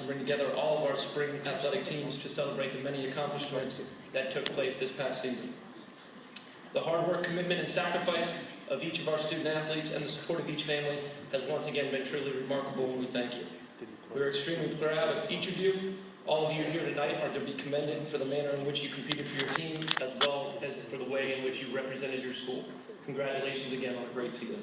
bring together all of our spring athletic teams to celebrate the many accomplishments that took place this past season. The hard work, commitment, and sacrifice of each of our student athletes and the support of each family has once again been truly remarkable, and we thank you. We are extremely proud of each of you. All of you here tonight are to be commended for the manner in which you competed for your team, as well as for the way in which you represented your school. Congratulations again on a great season.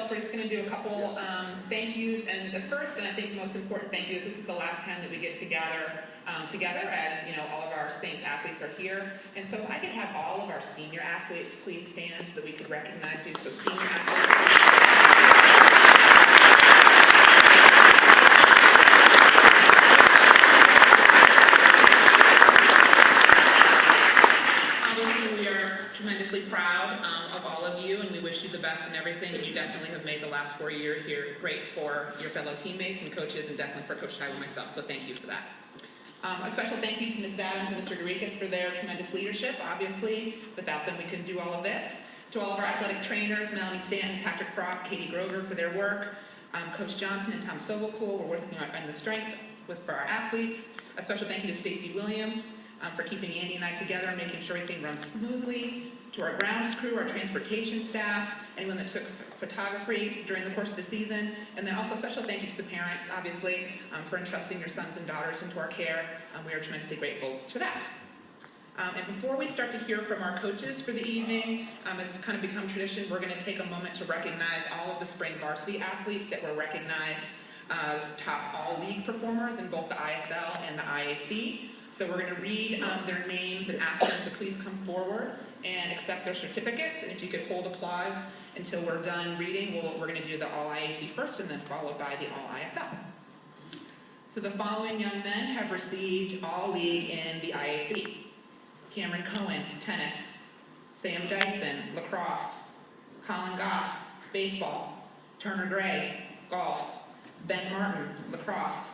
We're just going to do a couple thank yous, and the first and I think most important thank you is this is the last time that we get together as all of our Saints athletes are here, and so if I could have all of our senior athletes please stand so that we could recognize you. So senior athletes. Tremendously proud of all of you, and we wish you the best in everything, and you definitely have made the last 4 years here great for your fellow teammates and coaches, and definitely for Coach Tywell and myself, so thank you for that. A special thank you to Ms. Adams and Mr. Dorikas for their tremendous leadership. Obviously, without them we couldn't do all of this. To all of our athletic trainers, Melanie Stanton, Patrick Frost, Katie Grover for their work. Coach Johnson and Tom Sobocool were working on the strength for our athletes. A special thank you to Stacy Williams for keeping Andy and I together and making sure everything runs smoothly. To our grounds crew, our transportation staff, anyone that took photography during the course of the season, and then also a special thank you to the parents, obviously, for entrusting your sons and daughters into our care. We are tremendously grateful for that. And before we start to hear from our coaches for the evening, as it's kind of become tradition, we're going to take a moment to recognize all of the spring varsity athletes that were recognized as top all-league performers in both the ISL and the IAC. So we're going to read their names and ask them to please come forward and accept their certificates. And if you could hold applause until we're done reading, we're going to do the All-IAC first and then followed by the All-ISL. So the following young men have received All-League in the IAC. Cameron Cohen, tennis. Sam Dyson, lacrosse. Colin Goss, baseball. Turner Gray, golf. Ben Martin, lacrosse.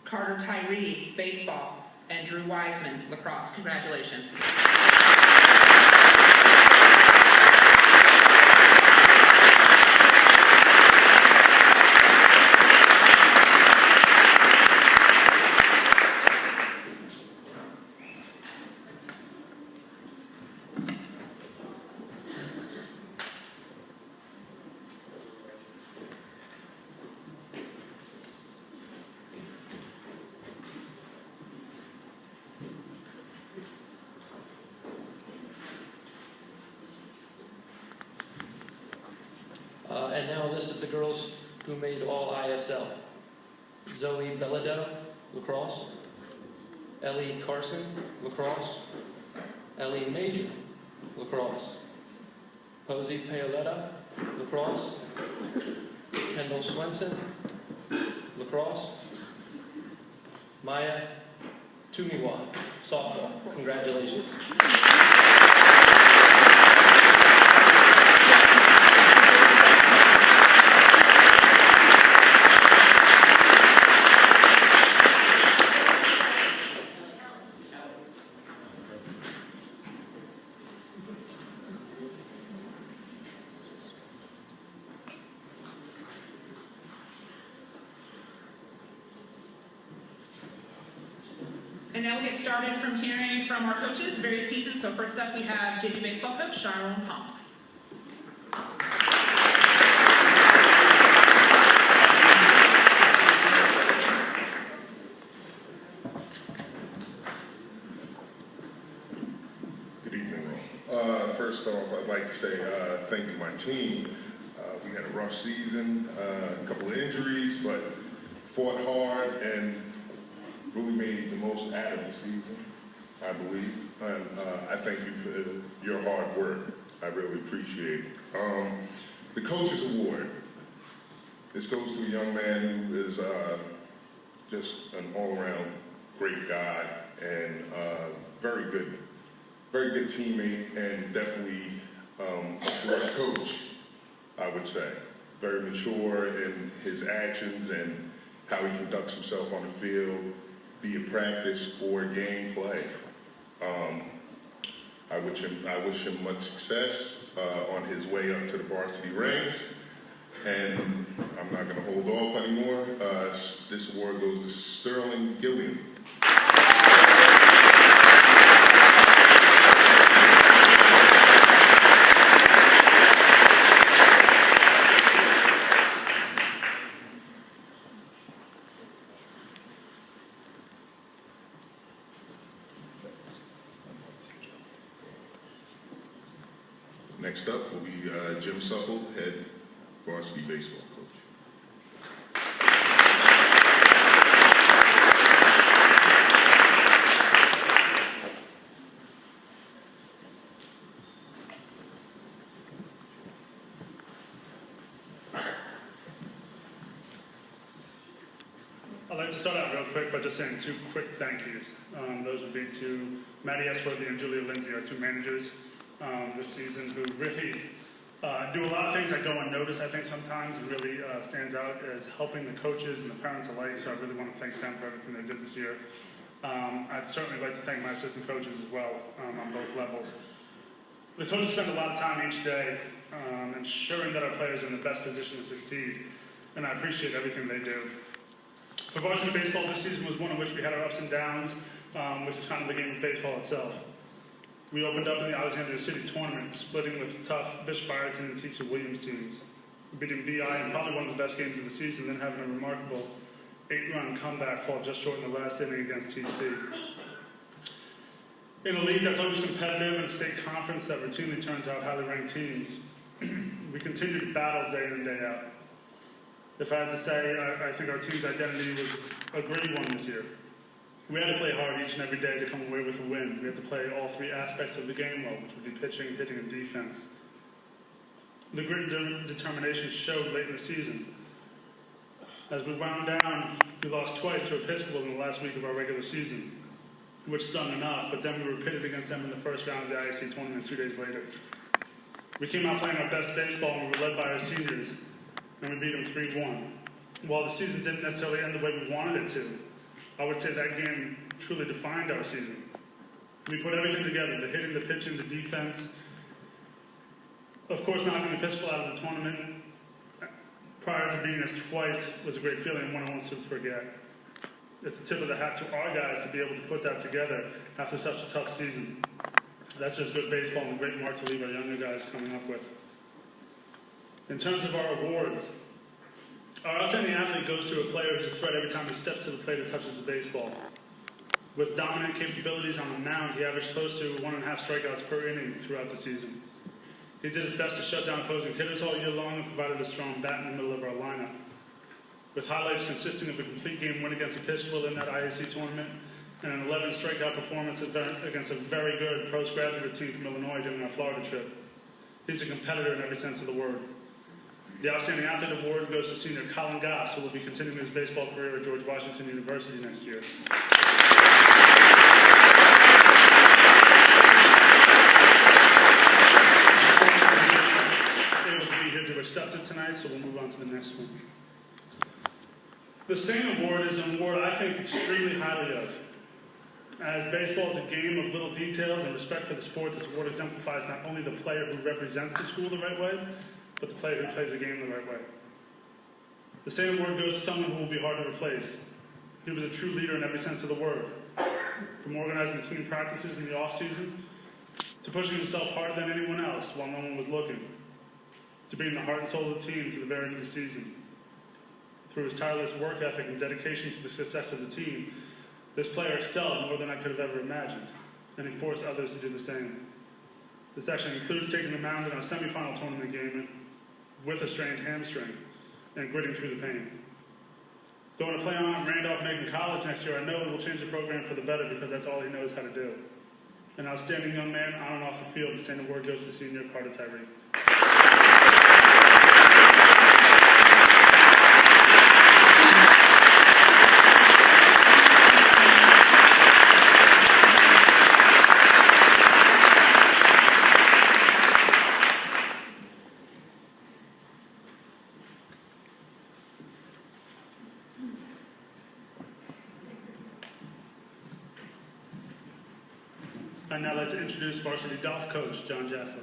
Carter Tyree, baseball. And Drew Wiseman, lacrosse. Congratulations. And now a list of the girls who made all ISL. Zoe Belladetta, lacrosse. Ellie Carson, lacrosse. Ellie Major, lacrosse. Posey Paoletta, lacrosse. Kendall Swenson, lacrosse. Maya Tumiwa, softball. Congratulations. And now we'll get started from hearing from our coaches, very seasoned. So first up we have JV baseball coach Sharon Pomps. Good evening. First off, I'd like to say thank you to my team. We had a rough season, a couple of injuries, but fought hard and really made the most out of the season, I believe. And I thank you for your hard work. I really appreciate it. The Coach's Award. This goes to a young man who is just an all-around great guy and very good teammate, and definitely a great coach, I would say. Very mature in his actions and how he conducts himself on the field, be it practice or game play. I wish him much success on his way up to the varsity ranks. And I'm not going to hold off anymore. This award goes to Sterling Gilliam. Next up will be Jim Supple, head varsity baseball coach. I'd like to start out real quick by just saying 2 quick thank yous. Those would be to Maddie Esworthy and Julia Lindsay, our 2 managers this season, who really do a lot of things that go unnoticed, I think, sometimes, and really stands out as helping the coaches and the parents alike, so I really want to thank them for everything they did this year. I'd certainly like to thank my assistant coaches as well on both levels. The coaches spend a lot of time each day ensuring that our players are in the best position to succeed, and I appreciate everything they do. For varsity baseball, this season was one in which we had our ups and downs, which is kind of the game of baseball itself. We opened up in the Alexandria City tournament, splitting with tough Bishop Ireton and TC Williams teams, beating VI in probably one of the best games of the season, then having a remarkable 8-run comeback fall just short in the last inning against TC. In a league that's always competitive and a state conference that routinely turns out highly ranked teams, we continue to battle day in and day out. If I had to say, I think our team's identity was a great one this year. We had to play hard each and every day to come away with a win. We had to play all 3 aspects of the game well, which would be pitching, hitting, and defense. The grit and determination showed late in the season. As we wound down, we lost twice to Episcopal in the last week of our regular season, which stung enough, but then we were pitted against them in the first round of the IAC tournament 2 days later. We came out playing our best baseball and we were led by our seniors, and we beat them 3-1. While the season didn't necessarily end the way we wanted it to, I would say that game truly defined our season. We put everything together, the hitting, the pitching, the defense. Of course, knocking Episcopal out of the tournament prior to beating us twice was a great feeling and one I won't soon forget. It's a tip of the hat to our guys to be able to put that together after such a tough season. That's just good baseball and a great mark to leave our younger guys coming up with. In terms of our awards, our outstanding athlete goes to a player who's a threat every time he steps to the plate or touches the baseball. With dominant capabilities on the mound, he averaged close to 1.5 strikeouts per inning throughout the season. He did his best to shut down opposing hitters all year long and provided a strong bat in the middle of our lineup. With highlights consisting of a complete game win against Episcopal in that IAC tournament and an 11 strikeout performance against a very good postgraduate team from Illinois during our Florida trip. He's a competitor in every sense of the word. The Outstanding Athlete Award goes to senior Colin Goss, who will be continuing his baseball career at George Washington University next year. Able to be here to accept it tonight, so we'll move on to the next one. The same award is an award I think extremely highly of. As baseball is a game of little details and respect for the sport, this award exemplifies not only the player who represents the school the right way, but the player who plays the game the right way. The same award goes to someone who will be hard to replace. He was a true leader in every sense of the word, from organizing team practices in the off-season, to pushing himself harder than anyone else while no one was looking, to being the heart and soul of the team to the very end of the season. Through his tireless work ethic and dedication to the success of the team, this player excelled more than I could have ever imagined, and he forced others to do the same. This actually includes taking the mound in our semifinal tournament game with a strained hamstring and gritting through the pain. Going to play on at Randolph-Macon College next year, I know it will change the program for the better because that's all he knows how to do. An outstanding young man on and off the field, the same award goes to senior Carter Tyree. I'd now like to introduce varsity golf coach John Jaffa.